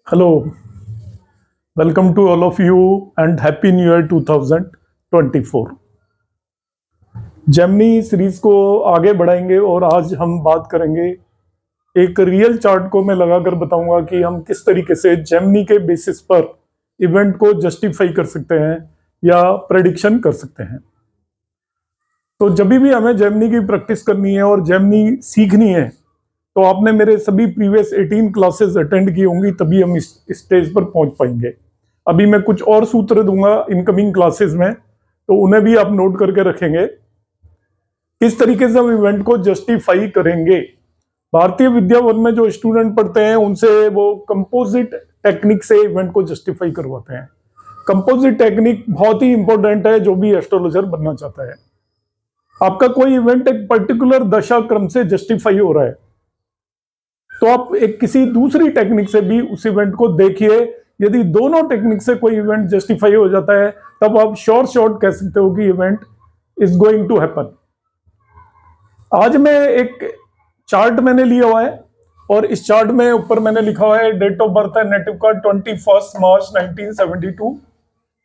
Hello, welcome to all of you and Happy New Year 2024। Gemini series को आगे बढ़ाएंगे और आज हम बात करेंगे एक रियल चार्ट को मैं लगाकर बताऊंगा कि हम किस तरीके से जेमिनी के बेसिस पर इवेंट को जस्टिफाई कर सकते हैं या प्रेडिक्शन कर सकते हैं। तो जब भी हमें जेमिनी की प्रैक्टिस करनी है और जेमिनी सीखनी है तो आपने मेरे सभी प्रीवियस 18 क्लासेस अटेंड की होंगी, तभी हम इस स्टेज पर पहुंच पाएंगे। अभी मैं कुछ और सूत्र दूंगा इनकमिंग क्लासेस में, तो उन्हें भी आप नोट करके रखेंगे। किस तरीके से हम इवेंट को जस्टिफाई करेंगे। भारतीय विद्या वन में जो स्टूडेंट पढ़ते हैं उनसे वो कंपोजिट टेक्निक से इवेंट को जस्टिफाई करवाते हैं। कंपोजिट टेक्निक बहुत ही इंपॉर्टेंट है जो भी एस्ट्रोलॉजर बनना चाहता है। आपका कोई इवेंट एक पर्टिकुलर दशा क्रम से जस्टिफाई हो रहा है तो आप एक किसी दूसरी टेक्निक से भी उस इवेंट को देखिए। यदि दोनों टेक्निक से कोई इवेंट जस्टिफाई हो जाता है तब आप शॉर्ट कह सकते हो कि event is going to happen. आज मैं एक चार्ट मैंने लिया हुआ है और इस चार्ट में ऊपर मैंने लिखा हुआ है डेट ऑफ बर्थ है नेटिव का 21 मार्च 1972,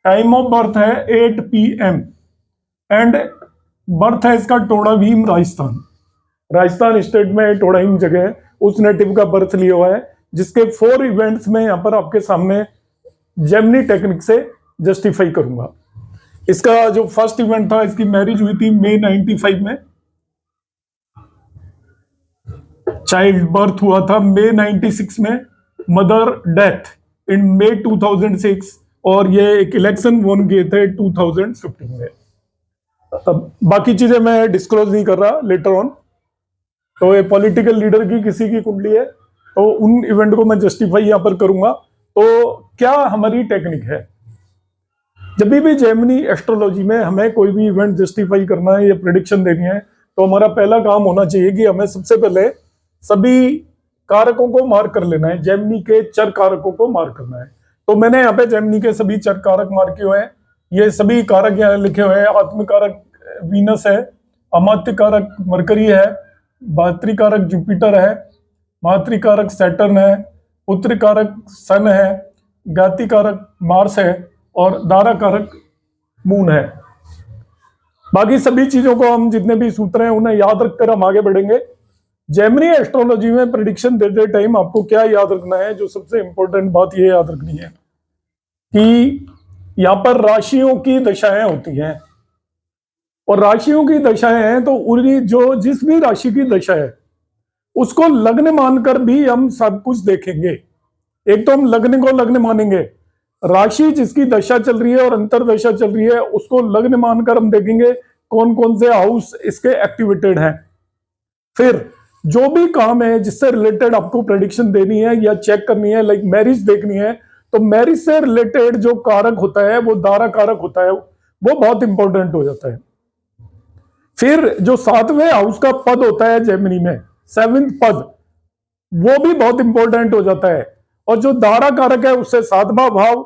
टाइम ऑफ बर्थ है 8 PM एंड बर्थ है इसका टोडा भीम राजस्थान स्टेट में टोडा भीम जगह है, उस नेटिव का बर्थ लिया हुआ है जिसके 4 इवेंट्स में यहां पर आपके सामने जेमिनी टेक्निक से जस्टिफाई करूंगा। इसका जो फर्स्ट इवेंट था, इसकी मैरिज हुई थी मई 95 में, चाइल्ड बर्थ हुआ था मई 96 में, मदर डेथ इन मई 2006 और ये एक इलेक्शन वन किए थे 2015 में। बाकी चीजें मैं डिस्क्लोज नहीं कर रहा लेटर ऑन। तो ये पॉलिटिकल लीडर की किसी की कुंडली है तो उन इवेंट को मैं जस्टिफाई यहां पर करूंगा। तो क्या हमारी टेक्निक है, जब भी जेमिनी एस्ट्रोलॉजी में हमें कोई भी इवेंट जस्टिफाई करना है या प्रेडिक्शन देनी है तो हमारा पहला काम होना चाहिए कि हमें सबसे पहले सभी कारकों को मार्क कर लेना है, जेमिनी के चर कारकों को मार्क करना है। तो मैंने यहाँ पे जेमिनी के सभी चर कारक मार्क किए हुए हैं। ये सभी कारक यहाँ लिखे हुए हैं। आत्मकारक वीनस है, अमात्य कारक मरकरी है, भातृकारक जुपिटर है, मातृकारक सैटर्न है, पुत्र कारक सन है, ज्ञाति कारक मार्स है और दारा कारक मून है। बाकी सभी चीजों को हम जितने भी सूत्र हैं उन्हें याद रखकर हम आगे बढ़ेंगे। जेमिनी एस्ट्रोलॉजी में प्रेडिक्शन देते टाइम आपको क्या याद रखना है, जो सबसे इंपॉर्टेंट बात यह याद रखनी है कि यहां पर राशियों की दशाएं होती हैं और राशियों की दशाएं हैं तो उन्हीं जो जिस भी राशि की दशा है उसको लग्न मानकर भी हम सब कुछ देखेंगे। एक तो हम लग्न को लग्न मानेंगे, राशि जिसकी दशा चल रही है और अंतर दशा चल रही है उसको लग्न मानकर हम देखेंगे कौन कौन से हाउस इसके एक्टिवेटेड हैं। फिर जो भी काम है जिससे रिलेटेड आपको प्रेडिक्शन देनी है या चेक करनी है, लाइक मैरिज देखनी है, तो मैरिज से रिलेटेड जो कारक होता है वो दारा कारक होता है, वो बहुत इंपॉर्टेंट हो जाता है। फिर जो 7वें हाउस का पद होता है जेमिनी में, 7th पद, वो भी बहुत इंपॉर्टेंट हो जाता है। और जो दारा कारक है उससे 7वां भाव,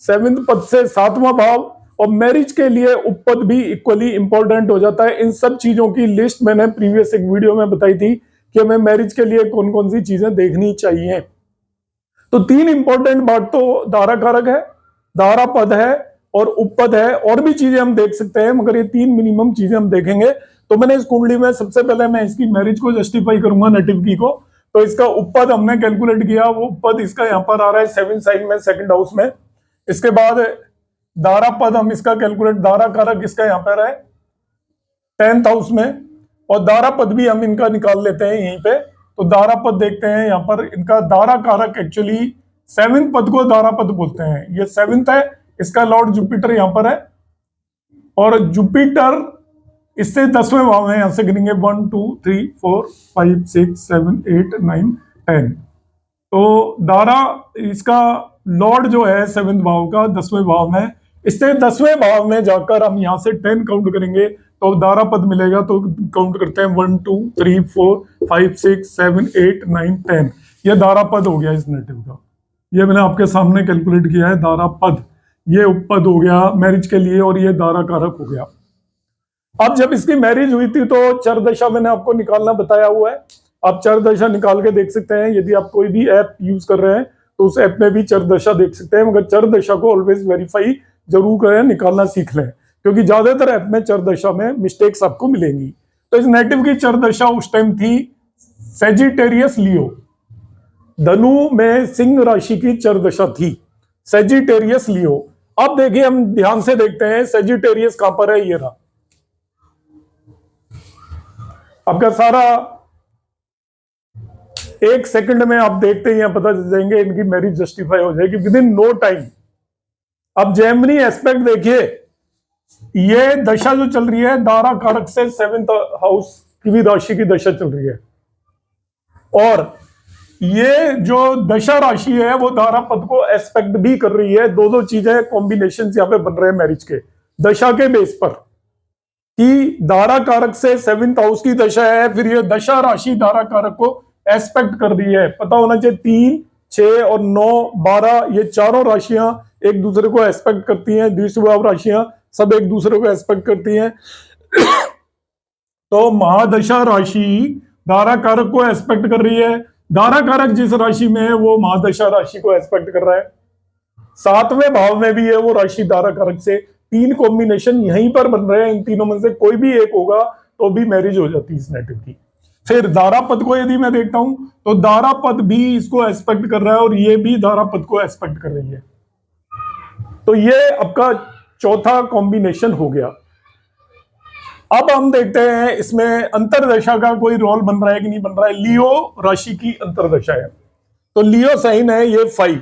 7th पद से 7वां भाव और मैरिज के लिए उपपद भी इक्वली इंपॉर्टेंट हो जाता है। इन सब चीजों की लिस्ट मैंने प्रीवियस एक वीडियो में बताई थी कि हमें मैरिज के लिए कौन कौन सी चीजें देखनी चाहिए। तो 3 इंपॉर्टेंट बात तो दारा कारक है, दारा पद है और उपपद है। और भी चीजें हम देख सकते हैं मगर ये 3 मिनिमम चीजें हम देखेंगे। तो मैंने इस कुंडली में सबसे पहले मैं इसकी मैरिज को जस्टिफाई करूंगा नेटिव की को। तो इसका उपपद हमने कैलकुलेट किया, वो उपपद इसका यहाँ पर आ रहा है 7 साइन में, 2nd हाउस में। इसके बाद दारा पद हम इसका कैलकुलेट, दारा कारक इसका यहाँ पर है 10th हाउस में और दारा पद भी हम इनका निकाल लेते हैं यहीं पे। तो दारा पद देखते हैं यहाँ पर, इनका दारा कारक एक्चुअली 7th पद को दारा पद बोलते हैं। ये 7th है, इसका लॉर्ड जुपिटर यहाँ पर है और जुपिटर इससे 10वें भाव में, यहां से गिनेंगे 1 2 3 4 5 6 7 8 9 10। तो दारा इसका लॉर्ड जो है 7th भाव का 10वें भाव में, इससे 10वें भाव में जाकर हम यहां से 10 काउंट करेंगे तो दारा पद मिलेगा। तो काउंट करते हैं 1 2 3 4 5 6 7 8 9 10। ये दारा पद हो गया इस नेटिव का, ये मैंने आपके सामने कैलकुलेट किया है दारा पद। ये उपपद हो गया मैरिज के लिए और ये दारा कारक हो गया। अब जब इसकी मैरिज हुई थी तो चर दशा मैंने आपको निकालना बताया हुआ है। आप चर दशा निकाल के देख सकते हैं। यदि आप कोई भी ऐप यूज कर रहे हैं तो उस ऐप में भी चर दशा देख सकते हैं, मगर चर दशा को ऑलवेज वेरीफाई जरूर करें, निकालना सीख लें, क्योंकि ज्यादातर ऐप में चर दशा में मिस्टेक्स आपको मिलेंगी। तो इस नेटिव की चर दशा उस टाइम थी सेजिटेरियस लियो, धनु में सिंह राशि की चर दशा थी, सेजिटेरियस लियो। अब देखिए, हम ध्यान से देखते हैं सेजिटेरियस कहां पर है, ये रहा आपका सारा। एक सेकंड में आप देखते ही पता चल जाएंगे, इनकी मैरिज जस्टिफाई हो जाएगी विद इन नो टाइम। अब जेमिनी एस्पेक्ट देखिए, ये दशा जो चल रही है दारा कारक से 7th हाउस की भी राशि की दशा चल रही है, और ये जो दशा राशि है वो दारा पद को एस्पेक्ट भी कर रही है। दो चीजें कॉम्बिनेशन यहाँ पे बन रहे हैं मैरिज के दशा के बेस पर, कि दारा कारक से 7th हाउस की दशा है, फिर ये दशा राशि दारा कारक को एस्पेक्ट कर रही है। पता होना चाहिए 3, 6 और 9, 12 ये चारों राशियां एक दूसरे को एस्पेक्ट करती हैं, द्विस्वभाव राशियां सब एक दूसरे को एस्पेक्ट करती हैं। तो महादशा राशि दारा कारक को एस्पेक्ट कर रही है, दारा कारक जिस राशि में है वो महादशा राशि को एस्पेक्ट कर रहा है। 7वें भाव में भी है वो राशि दारा कारक से, 3 कॉम्बिनेशन यहीं पर बन रहे हैं, इन तीनों में से कोई भी एक होगा तो भी मैरिज हो जाती है इस नेटिव की। फिर दारा पद को यदि मैं देखता हूं तो दारा पद भी इसको एस्पेक्ट कर रहा है, और ये भी दारा पद को एस्पेक्ट कर रही है। तो ये आपका चौथा कॉम्बिनेशन हो गया। अब हम देखते हैं इसमें अंतरदशा का कोई रोल बन रहा है कि नहीं बन रहा है। लियो राशि की अंतरदशा है, तो लियो साइन है ये 5,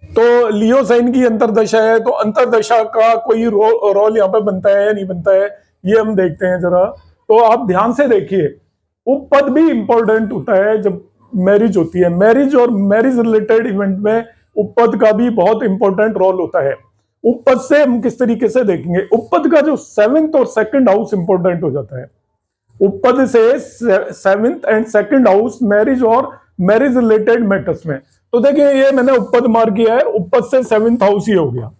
तो लियो साइन की अंतरदशा है, तो अंतरदशा का कोई रोल यहाँ पे बनता है या नहीं बनता है, ये हम देखते हैं जरा। तो आप ध्यान से देखिए, उपपद भी इंपॉर्टेंट होता है जब मैरिज होती है। मैरिज और मैरिज रिलेटेड इवेंट में उपपद का भी बहुत इंपॉर्टेंट रोल होता है। उपपद से हम किस तरीके से देखेंगे, उपपद का जो 7th और 2nd हाउस इंपॉर्टेंट हो जाता है। उपपद से 7th and 2nd house marriage और मैरिज रिलेटेड मैटर्स में। तो देखिए, ये मैंने उपपद मार किया है, उपपद से 7th हाउस ही हो गया।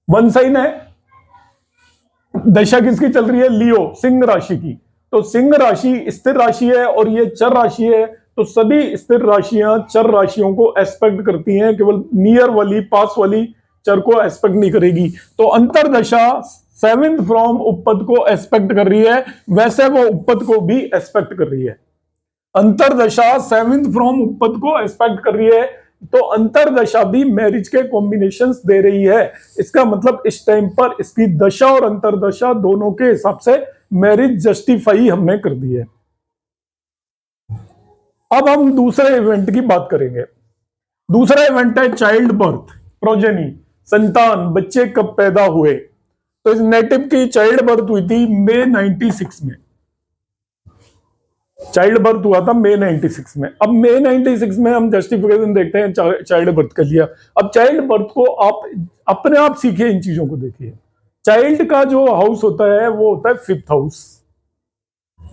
वन साइन है, दशा किसकी चल रही है, लियो सिंह राशि की। तो सिंह राशि स्थिर राशि है और ये चर राशि है, तो सभी स्थिर राशियां चर राशियों को एस्पेक्ट करती हैं, केवल नियर वाली पास वाली चर को एस्पेक्ट नहीं करेगी। तो अंतरदशा 7th फ्रॉम उपपद को एस्पेक्ट कर रही है, वैसे वो उपपद को भी एस्पेक्ट कर रही है। अंतरदशा 7th फ्रॉम उपपद को एस्पेक्ट कर रही है, तो अंतरदशा भी मैरिज के कॉम्बिनेशंस दे रही है। इसका मतलब इस टाइम पर इसकी दशा और अंतरदशा दोनों के हिसाब से मैरिज जस्टिफाई हमने कर दी है। अब हम दूसरे इवेंट की बात करेंगे। दूसरा इवेंट है चाइल्ड बर्थ, प्रोजेनी, संतान, बच्चे कब पैदा हुए। तो इस नेटिव की चाइल्ड बर्थ हुई थी मई 96 में, चाइल्ड बर्थ हुआ था मई 96 में। अब मई 96 में हम जस्टिफिकेशन देखते हैं चाइल्ड बर्थ का लिया। अब चाइल्ड बर्थ को आप अपने आप सीखिए, इन चीजों को देखिए। चाइल्ड का जो हाउस होता है वो होता है 5th हाउस।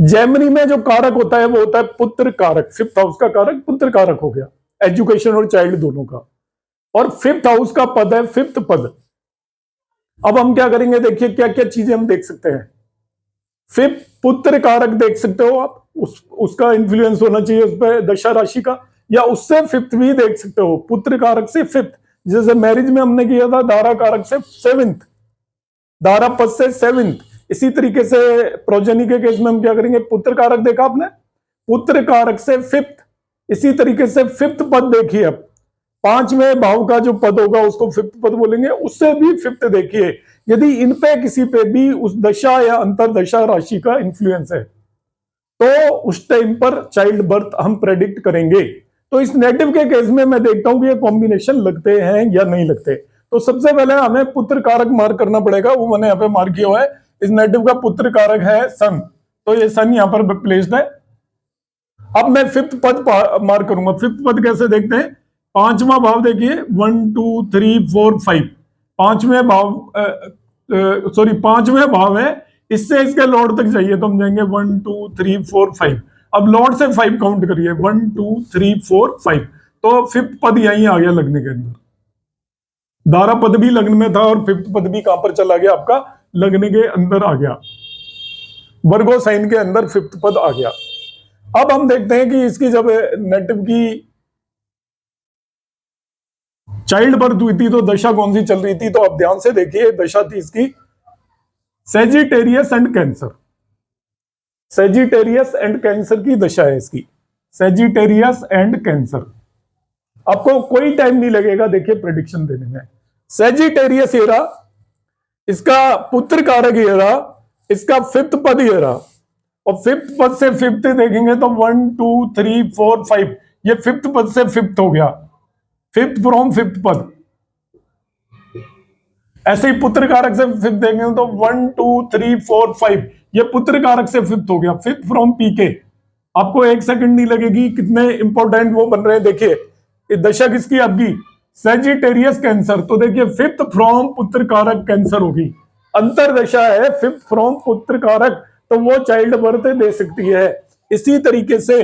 जेमिनी में जो कारक होता है वो होता है पुत्र कारक। 5th हाउस का कारक पुत्र कारक हो गया, एजुकेशन और चाइल्ड दोनों का। और 5th हाउस का पद है 5th पद। अब हम क्या करेंगे, देखिए क्या क्या चीजें हम देख सकते हैं। 5th पुत्र कारक देख सकते हो आप, उसका इन्फ्लुएंस होना चाहिए उस पर दशा राशि का, या उससे 5th भी देख सकते हो, पुत्र कारक से 5th। जैसे मैरिज में हमने किया था दारा कारक से 7th, दारा पद से 7th। इसी तरीके से प्रोजेनी के केस में हम क्या करेंगे, पुत्र कारक देखा आपने, पुत्र कारक से 5th। इसी तरीके से 5th पद देखिए, अब 5वें भाव का जो पद होगा उसको 5th पद बोलेंगे, उससे भी 5th देखिए। यदि इन पे किसी पे भी उस दशा या अंतरदशा राशि का इंफ्लुएंस है तो उस टाइम पर चाइल्ड बर्थ हम प्रेडिक्ट करेंगे। तो इस नेटिव के केस में मैं देखता हूं कि ये कॉम्बिनेशन लगते हैं या नहीं लगते। तो सबसे पहले हमें पुत्र कारक मार्क करना पड़ेगा, वो मैंने यहाँ पे मार्क किया हुआ है। इस नेटिव का पुत्र कारक है सन, तो ये सन यहाँ पर प्लेस्ड है। अब मैं 5th पद मार्क करूंगा। 5th पद कैसे देखते हैं, 5वां भाव देखिए, 1 2 3 4 5, 5वें भाव, सॉरी 5वें भाव है, इससे इसके लॉर्ड तक जाइए तो हम जाएंगे 1 2 3 4 5। अब लॉर्ड से 5 काउंट करिए, 1 2 3 4 5, तो 5th पद यहीं आ गया लगने के अंदर। दारा पद भी लग्न में था और 5th पद भी कहां पर चला गया, आपका लगने के अंदर आ गया, वर्गो साइन के अंदर 5th पद आ गया। अब हम देखते हैं कि इसकी जब नेटिव की चाइल्ड बर्थ हुई थी तो दशा कौन सी चल रही थी, तो आप ध्यान से देखिए, दशा थी इसकी Sagittarius and cancer. Sagittarius and cancer की दशा है इसकी, सेजिटेरियस एंड कैंसर। आपको कोई टाइम नहीं लगेगा देखिए प्रेडिक्शन देने में। सेजिटेरियस ये रहा, इसका पुत्र कारक ये रहा, इसका फिफ्थ पद ये रहा, और फिफ्थ पद से फिफ्थ देखेंगे तो 1 2 3 4 5, ये फिफ्थ पद से फिफ्थ हो गया, फिफ्थ फ्रॉम फिफ्थ पद। ऐसे ही पुत्र कारक से फिफ्थ देखेंगे तो 1 2 3 4 5, ये पुत्र कारक से फिफ्थ हो गया, फिफ्थ फ्रॉम पीके। आपको एक सेकंड नहीं लगेगी, कितने इंपॉर्टेंट वो बन रहे हैं। देखिए ये दशा किसकी आपकी, सेजिटेरियस कैंसर, तो देखिए फिफ्थ फ्रॉम पुत्र कारक कैंसर होगी। अंतर दशा है फिफ्थ फ्रॉम पुत्र कारक, तो वो चाइल्ड बर्थ दे सकती है। इसी तरीके से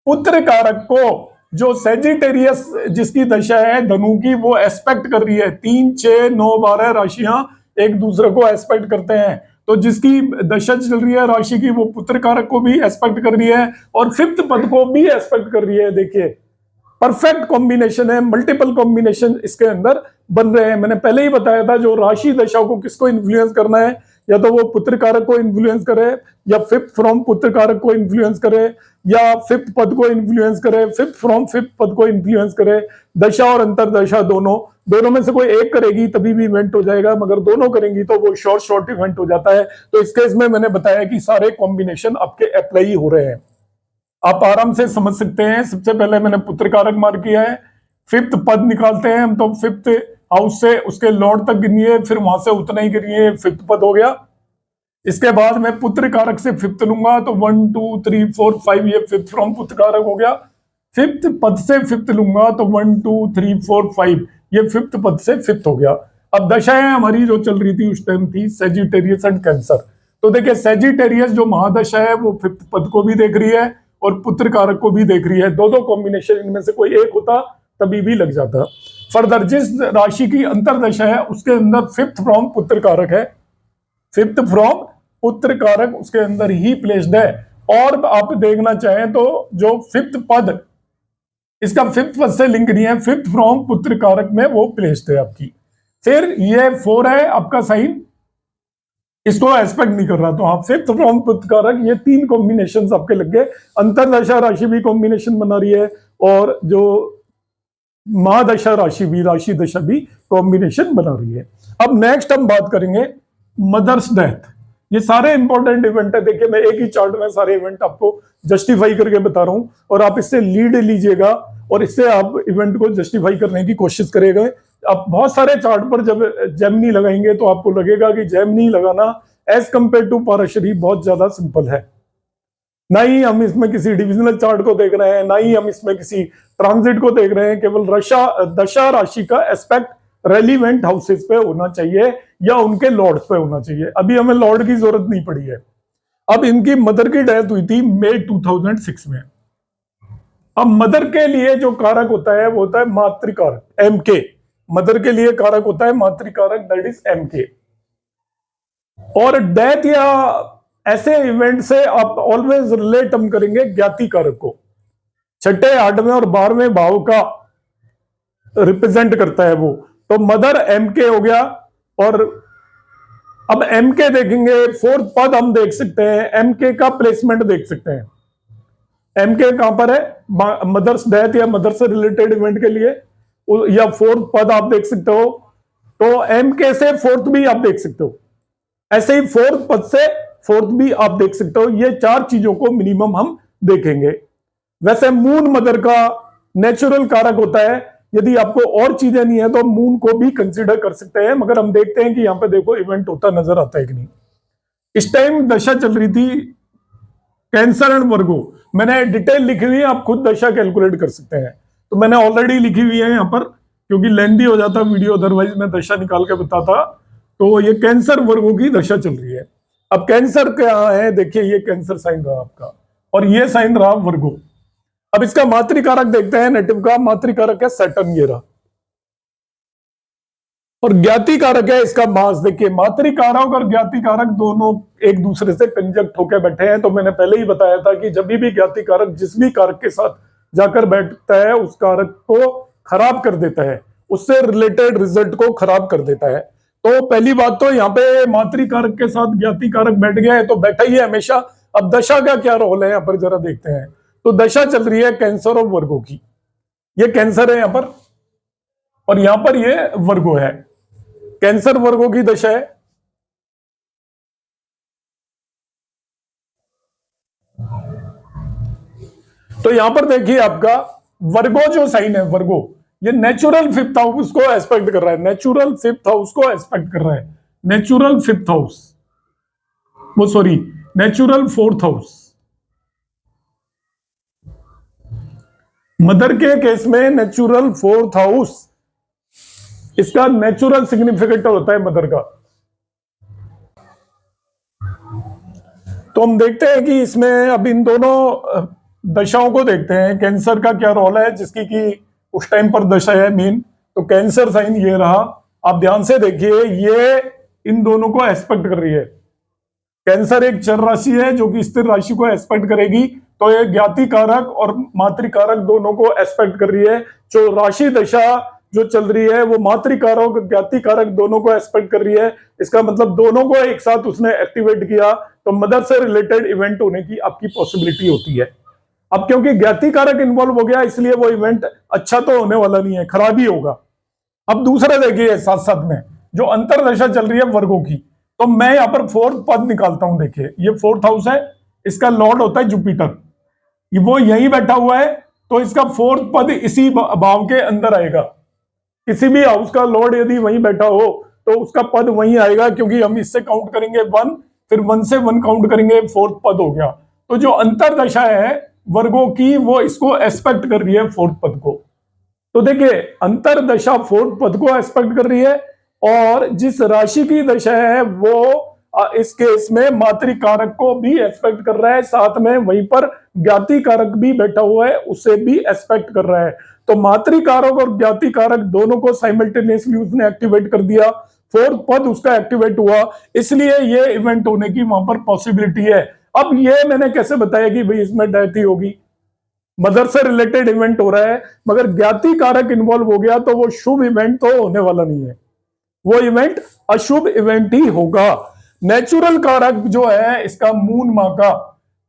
पुत्र कारक को जो सेजिटेरियस जिसकी दशा है धनु की, वो एस्पेक्ट कर रही है, 3 6 9 12 राशियां एक दूसरे को एस्पेक्ट करते हैं, तो जिसकी दशा चल रही है राशि की, वो पुत्र कारक को भी एस्पेक्ट कर रही है और फिफ्थ पद को भी एस्पेक्ट कर रही है। देखिए परफेक्ट कॉम्बिनेशन है, मल्टीपल कॉम्बिनेशन इसके अंदर बन रहे हैं। मैंने पहले ही बताया था जो राशि दशा को किसको इन्फ्लुएंस करना है, या तो वो पुत्र कारक को इन्फ्लुएंस करे, या फिफ्थ फ्रॉम पुत्र कारक को इन्फ्लुएंस करे, या फिफ्थ पद को इन्फ्लुएंस करे, फिफ्थ फ्रॉम फिफ्थ पद को इन्फ्लुएंस करे। दशा और अंतर दशा दोनों में से कोई एक करेगी तभी भी इवेंट हो जाएगा, मगर दोनों करेंगी तो वो शॉर्ट इवेंट हो जाता है। तो इस केस में मैंने बताया कि सारे कॉम्बिनेशन आपके अप्लाई हो रहे हैं, आप आराम से समझ सकते हैं। सबसे पहले मैंने पुत्र कारक मार्क किया है, फिफ्थ पद निकालते हैं हम, तो फिफ्थ हाउस से उसके लॉर्ड तक गिनिए, फिर वहां से उतना ही गिनिए, फिफ्थ पद हो गया। इसके बाद मैं पुत्र कारक से फिफ्थ लूंगा, तो 1 2 3 4 5, ये फिफ्थ फ्रॉम पुत्र कारक हो गया। फिफ्थ पद से फिफ्थ लूंगा तो 1 2 3 4 5, ये फिफ्थ पद से फिफ्थ हो गया। अब दशाएं हमारी जो चल रही थी उस टाइम थी सेजिटेरियस एंड कैंसर। तो देखिए सेजिटेरियस जो महादशा है वो फिफ्थ पद को भी देख रही है और पुत्र कारक को भी देख रही है, दो कॉम्बिनेशन इनमें से कोई एक होता तभी भी लग जाता। फर्दर जिस राशि की अंतरदशा है उसके अंदर फिफ्थ फ्रॉम पुत्र कारक है, फिफ्थ फ्रॉम पुत्र कारक उसके अंदर ही प्लेस्ड है। और आप देखना चाहें तो जो फिफ्थ पद, इसका फिफ्थ पद से लिंक नहीं है, फिफ्थ फ्रॉम पुत्र कारक में वो प्लेस्ड है आपकी। फिर ये 4 है आपका साइन, इसको एस्पेक्ट नहीं कर रहा, तो हाँ फिफ्थ फ्रॉम पुत्र कारक, ये 3 कॉम्बिनेशन आपके लग गए। अंतरदशा राशि भी कॉम्बिनेशन बना रही है और जो महादशा राशि भी, राशि दशा भी कॉम्बिनेशन बना रही है। अब नेक्स्ट हम बात करेंगे मदर्स डेथ। ये सारे इंपॉर्टेंट इवेंट है, देखिए मैं एक ही चार्ट में सारे इवेंट आपको जस्टिफाई करके बता रहा हूं और आप इससे लीड लीजिएगा और इससे आप इवेंट को जस्टिफाई करने की कोशिश करेंगे। आप बहुत सारे चार्ट पर जब जेमिनी लगाएंगे तो आपको लगेगा कि जेमिनी लगाना एज कंपेयर टू पाराशरी बहुत ज्यादा सिंपल है। ना ही हम इसमें किसी डिविजनल चार्ट को देख रहे हैं, ना ही हम इसमें किसी ट्रांजिट को देख रहे हैं, केवल दशा राशि का एस्पेक्ट रेलिवेंट हाउसेस पे होना चाहिए या उनके लॉर्ड्स पे होना चाहिए। अभी हमें लॉर्ड की जरूरत नहीं पड़ी है। अब इनकी मदर की डेथ हुई थी मई 2006 में। अब मदर के लिए जो कारक होता है वो होता है मातृकारक, एमके। मदर के लिए कारक होता है मातृकारक, दैट इज एमके। और डेथ या ऐसे इवेंट से आप ऑलवेज रिलेट हम करेंगे ज्ञाति कारक को, छठे 8वें और 12वें भाव का रिप्रेजेंट करता है वो। तो मदर एमके हो गया। और अब एमके देखेंगे, फोर्थ पद हम देख सकते हैं, एमके का प्लेसमेंट देख सकते हैं। एमके कहां पर है, मदर्स डेथ या मदर से रिलेटेड इवेंट के लिए, या फोर्थ पद आप देख सकते हो। तो एमके से फोर्थ भी आप देख सकते हो, ऐसे ही फोर्थ पद से फोर्थ भी आप देख सकते हो। ये 4 चीजों को मिनिमम हम देखेंगे। वैसे मून मदर का नेचुरल कारक होता है, यदि आपको और चीजें नहीं है तो मून को भी कंसीडर कर सकते हैं, मगर हम देखते हैं कि यहां पे देखो इवेंट होता नजर आता है कि नहीं। इस टाइम दशा चल रही थी कैंसर एंड वर्गो, मैंने डिटेल लिखी हुई है, आप खुद दशा कैलकुलेट कर सकते हैं। तो मैंने ऑलरेडी लिखी हुई है यहाँ पर, क्योंकि लेंथी हो जाता वीडियो, अदरवाइज मैं दशा निकाल के बताता। तो ये कैंसर वर्गो की दशा चल रही है। अब कैंसर क्या है, देखिए ये कैंसर साइन रहा आपका और ये साइन रहा वर्गो। अब इसका मातृकारक देखते हैं, नेटिव का मातृकारक है सैटर्न, ये रहा। और ज्ञाति कारक है इसका मास। देखिए मातृकारक और ज्ञाति कारक दोनों एक दूसरे से कंजक्ट होकर बैठे हैं। तो मैंने पहले ही बताया था कि जब भी ज्ञाति कारक जिस भी कारक के साथ जाकर बैठता है उस कारक को खराब कर देता है, उससे रिलेटेड रिजल्ट को खराब कर देता है। तो पहली बात तो यहाँ पे मातृकारक के साथ ज्ञाति कारक बैठ गया है तो बैठा ही है हमेशा। अब दशा का क्या रोल है यहाँ पर जरा देखते हैं। तो दशा चल रही है कैंसर और वर्गो की, ये कैंसर है यहाँ पर और यहां पर ये वर्गो है, कैंसर वर्गो की दशा है। तो यहां पर देखिए आपका वर्गो जो साइन है, वर्गो ये नेचुरल फिफ्थ हाउस को एस्पेक्ट कर रहा है, नेचुरल फिफ्थ हाउस को एस्पेक्ट कर रहा है, नेचुरल फिफ्थ हाउस, वो sorry natural fourth house. Mother के केस में नेचुरल फोर्थ हाउस, इसका नेचुरल सिग्निफिकेंट होता है मदर का। तो हम देखते हैं कि इसमें अब इन दोनों दशाओं को देखते हैं, कैंसर का क्या रोल है जिसकी कि उस टाइम पर दशा है मेन। तो कैंसर साइन ये रहा, आप ध्यान से देखिए, ये इन दोनों को एस्पेक्ट कर रही है। कैंसर एक चर राशि है जो कि स्थिर राशि को एस्पेक्ट करेगी, तो ये ज्ञाति कारक और मातृकारक दोनों को एस्पेक्ट कर रही है। जो राशि दशा जो चल रही है वो मातृकारक और ज्ञाति कारक दोनों को एस्पेक्ट कर रही है। इसका मतलब दोनों को एक साथ उसने एक्टिवेट किया तो मदर से रिलेटेड इवेंट होने की आपकी पॉसिबिलिटी होती है। अब क्योंकि ज्ञाति कारक इन्वॉल्व हो गया इसलिए वो इवेंट अच्छा तो होने वाला नहीं है, खराब ही होगा। अब दूसरा देखिए साथ साथ में जो अंतरदशा चल रही है वर्गों की, तो मैं यहां पर फोर्थ पद निकालता हूं। देखिए ये फोर्थ हाउस है, इसका लॉर्ड होता है जुपिटर, वो यहीं बैठा हुआ है, तो इसका फोर्थ पद इसी भाव के अंदर आएगा। किसी भी हाउस का लॉर्ड यदि वहीं बैठा हो तो उसका पद वहीं आएगा, क्योंकि हम इससे काउंट करेंगे 1, फिर 1 से 1 काउंट करेंगे, फोर्थ पद हो गया। तो जो अंतरदशा है वर्गों की वो इसको एस्पेक्ट कर रही है फोर्थ पद को। तो देखिए अंतरदशा फोर्थ पद को एस्पेक्ट कर रही है और जिस राशि की दशा है वो इस केस में मातृकारक को भी एस्पेक्ट कर रहा है, साथ में वहीं पर ज्ञाति कारक भी बैठा हुआ है उसे भी एस्पेक्ट कर रहा है। तो मातृकारक और ज्ञाति कारक दोनों को साइमल्टेनियसली उसने एक्टिवेट कर दिया, फोर्थ पद उसका एक्टिवेट हुआ, इसलिए ये इवेंट होने की वहां पर पॉसिबिलिटी है। अब ये मैंने कैसे बताया कि भाई इसमें डेथ ही होगी, मदर से रिलेटेड इवेंट हो रहा है, मगर ज्ञाति कारक इन्वॉल्व हो गया तो वो शुभ इवेंट तो होने वाला नहीं है, वो इवेंट अशुभ इवेंट ही होगा। नेचुरल कारक जो है इसका मून माह का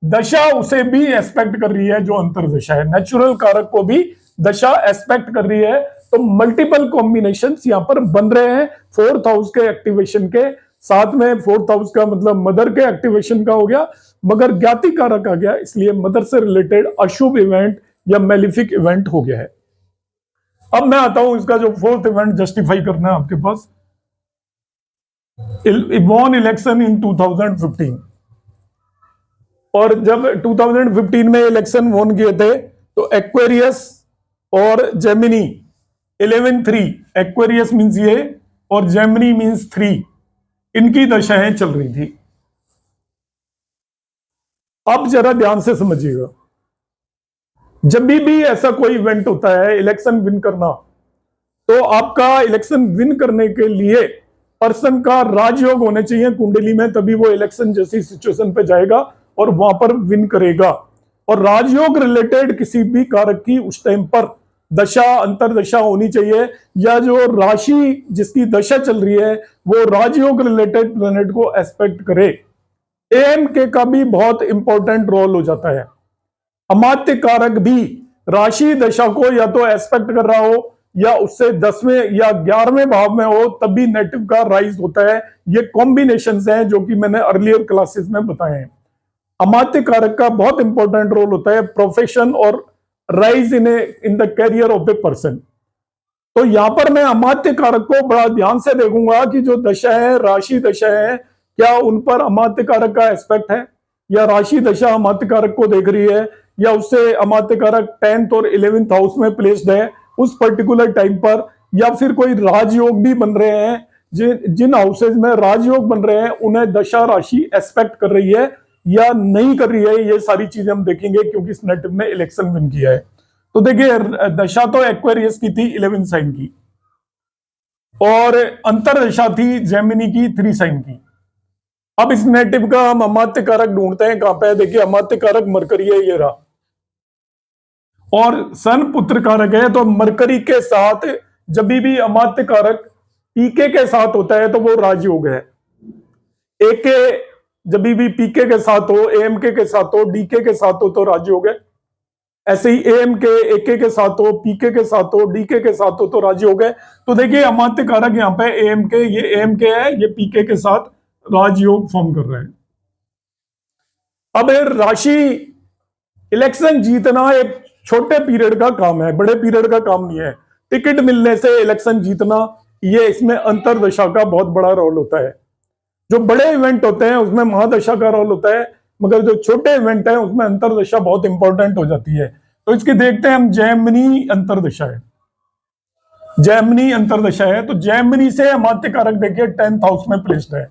दशा उसे भी एस्पेक्ट कर रही है, जो अंतरदशा है नेचुरल कारक को भी दशा एस्पेक्ट कर रही है। तो मल्टीपल कॉम्बिनेशंस यहां पर बन रहे हैं फोर्थ हाउस के एक्टिवेशन के साथ में। फोर्थ हाउस का मतलब मदर के एक्टिवेशन का हो गया, मगर ज्ञाति कारक आ गया, इसलिए मदर से रिलेटेड अशुभ इवेंट या मेलिफिक इवेंट हो गया है। अब मैं आता हूं इसका जो फोर्थ इवेंट जस्टिफाई करना है आपके पास, वॉन इलेक्शन इन 2015। और जब 2015 में इलेक्शन वॉन किए थे तो एक्वेरियस और जेमिनी 11-3, एक्वेरियस मींस ये और जेमिनी मींस 3, इनकी दशाएं चल रही थी। अब जरा ध्यान से समझिएगा, जब भी ऐसा कोई इवेंट होता है इलेक्शन विन करना, तो आपका इलेक्शन विन करने के लिए पर्सन का राजयोग होने चाहिए कुंडली में, तभी वो इलेक्शन जैसी सिचुएशन पे जाएगा और वहां पर विन करेगा। और राजयोग रिलेटेड किसी भी कारक की उस टाइम पर दशा अंतरदशा होनी चाहिए, या जो राशि जिसकी दशा चल रही है वो राजयोग रिलेटेड प्लैनेट को एस्पेक्ट करे। एएमके का भी बहुत इंपॉर्टेंट रोल हो जाता है। अमात्य कारक भी राशि दशा को या तो एस्पेक्ट कर रहा हो या उससे 10वें या 11वें भाव में हो, तभी नेटिव का राइज होता है। ये कॉम्बिनेशंस हैं जो कि मैंने अर्लियर क्लासेस में बताए हैं। अमात्य कारक का बहुत इंपॉर्टेंट रोल होता है प्रोफेशन और rise in the carrier of the person. तो यहां पर मैं अमात्य कारक को बड़ा ध्यान से देखूंगा कि जो दशा है, राशि दशा है, क्या उन पर अमात्य कारक का एस्पेक्ट है, या राशि दशा अमात्य कारक को देख रही है, या उससे अमात्य कारक 10th और 11th हाउस में प्लेस्ड है उस पर्टिकुलर टाइम पर, या फिर कोई राजयोग भी बन रहे हैं, जिन हाउसेज में राजयोग बन रहे हैं उन्हें दशा राशि एस्पेक्ट कर रही है या नहीं कर रही है। ये सारी चीजें हम देखेंगे क्योंकि इस नेटिव ने इलेक्शन विन किया है। तो देखिए दशा तो एक्वेरियस की थी 11 साइन की, और अंतरदशा थी जेमिनी की 3 साइन की। अब इस नेटिव का हम अमात्य कारक ढूंढते हैं, कहां पे है, देखिए अमात्य कारक मरकरी है, ये रहा। और सन पुत्र कारक है, तो मरकरी के साथ जब भी अमात्य कारक पीके के साथ होता है तो वो राजयोग है। एके जब भी पीके के साथ हो, एएमके के साथ हो, डीके के साथ हो तो राजयोग है। ऐसे ही एएमके एके के साथ हो, पीके के साथ हो, डीके के साथ हो तो राजयोग है। तो देखिए अमात्य कारक यहाँ पे एएमके, ये एएमके है, ये पीके के साथ राजयोग फॉर्म कर रहे हैं। अब राशि इलेक्शन जीतना एक छोटे पीरियड का काम है, बड़े पीरियड का काम नहीं है। टिकट मिलने से इलेक्शन जीतना, ये इसमें अंतरदशा का बहुत बड़ा रोल होता है। जो बड़े इवेंट होते हैं उसमें महादशा का रोल होता है, मगर जो छोटे इवेंट है उसमें अंतरदशा बहुत इंपॉर्टेंट हो जाती है। तो इसकी देखते हैं हम, जैमिनी अंतरदशा है। जैमिनी अंतरदशा है तो जैमिनी से अमात्य कारक देखिए 10th हाउस में प्लेस्ड है,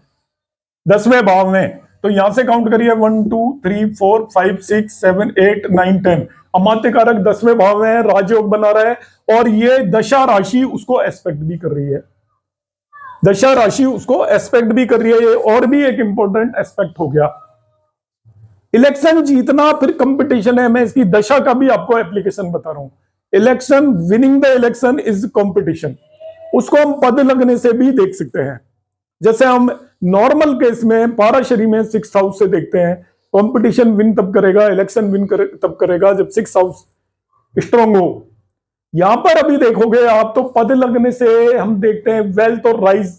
10वें भाव में। तो यहां से काउंट करिए 1 2 3 4 5 6 7 8 9 10। अमात्य कारक 10वें भाव में है, राजयोग बना रहा है और ये दशा राशि उसको एस्पेक्ट भी कर रही है। दशा राशि उसको एस्पेक्ट भी कर रही है, ये और भी एक इंपॉर्टेंट एस्पेक्ट हो गया। इलेक्शन जीतना फिर कंपटीशन है, मैं इसकी दशा का भी आपको एप्लीकेशन बता रहा हूं। Election, winning the election is competition, उसको हम पद लगने से भी देख सकते हैं। जैसे हम नॉर्मल केस में पाराशरी में 6th हाउस से देखते हैं, कंपटीशन विन तब करेगा, इलेक्शन विन तब करेगा जब 6th हाउस स्ट्रांग हो। यहां पर अभी देखोगे आप तो पद लगने से हम देखते हैं वेल्थ और rise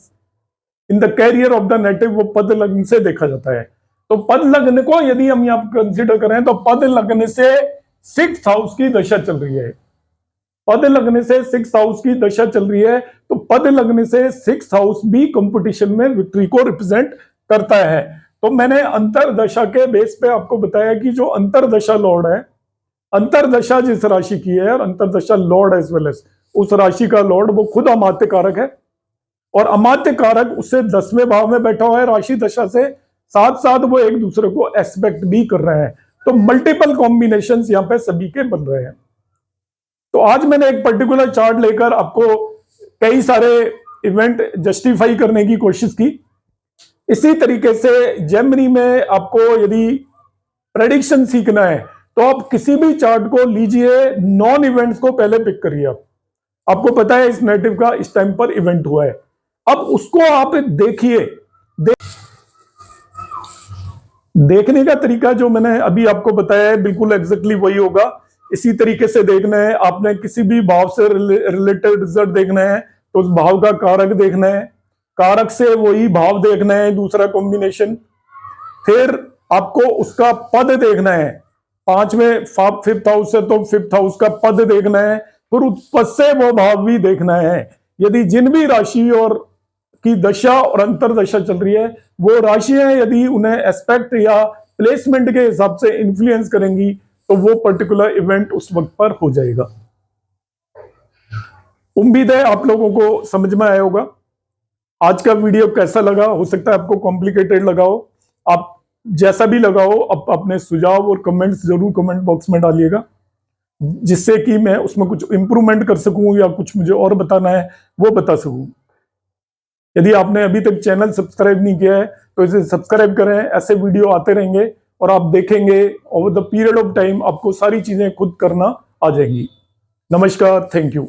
in the carrier of the native, वो पद लगने से देखा जाता है। तो पद लगने को यदि हम यहां कंसिडर करें तो पद लगने से 6th हाउस की दशा चल रही है। पद लगने से 6th हाउस की दशा चल रही है, तो पद लगने से 6th हाउस भी कंपटीशन में विक्ट्री को रिप्रेजेंट करता है। तो मैंने अंतरदशा के बेस पे आपको बताया कि जो अंतरदशा लॉर्ड है, अंतरदशा जिस राशि की है और अंतरदशा लॉर्ड एज वेल एज उस राशि का लॉर्ड वो खुद अमात्य कारक है, और अमात्य कारक उससे 10वें भाव में बैठा हुआ है राशि दशा से, साथ साथ वो एक दूसरे को एस्पेक्ट भी कर रहे हैं। तो मल्टीपल कॉम्बिनेशंस यहाँ पे सभी के बन रहे हैं। तो आज मैंने एक पर्टिकुलर चार्ट लेकर आपको कई सारे इवेंट जस्टिफाई करने की कोशिश की। इसी तरीके से जेमिनी में आपको यदि प्रेडिक्शन सीखना है तो आप किसी भी चार्ट को लीजिए, नॉन इवेंट्स को पहले पिक करिए। आपको पता है इस नेटिव का इस टाइम पर इवेंट हुआ है, अब उसको आप देखिए। देखने का तरीका जो मैंने अभी आपको बताया है बिल्कुल एग्जैक्टली वही होगा। इसी तरीके से देखना है, आपने किसी भी भाव से रिलेटेड रिजल्ट देखना है तो उस भाव का कारक देखना है, कारक से वही भाव देखना है, दूसरा कॉम्बिनेशन। फिर आपको उसका पद देखना है, 5वें 5th हाउस से तो 5th हाउस का पद देखना है, फिर उस पद से वो भाव भी देखना है। यदि जिन भी राशि और की दशा और अंतरदशा चल रही है, वो राशियां यदि उन्हें एस्पेक्ट या प्लेसमेंट के हिसाब से इन्फ्लुएंस करेंगी तो वो पर्टिकुलर इवेंट उस वक्त पर हो जाएगा। उम्मीद है आप लोगों को समझ में आया होगा। आज का वीडियो कैसा लगा, हो सकता है आपको कॉम्प्लिकेटेड लगा हो, आप जैसा भी लगा हो आप अपने सुझाव और कमेंट्स जरूर कमेंट बॉक्स में डालिएगा, जिससे कि मैं उसमें कुछ इंप्रूवमेंट कर सकूं या कुछ मुझे और बताना है वो बता सकूं। यदि आपने अभी तक चैनल सब्सक्राइब नहीं किया है तो इसे सब्सक्राइब करें, ऐसे वीडियो आते रहेंगे और आप देखेंगे over the period of time आपको सारी चीजें खुद करना आ जाएंगी। नमस्कार, थैंक यू।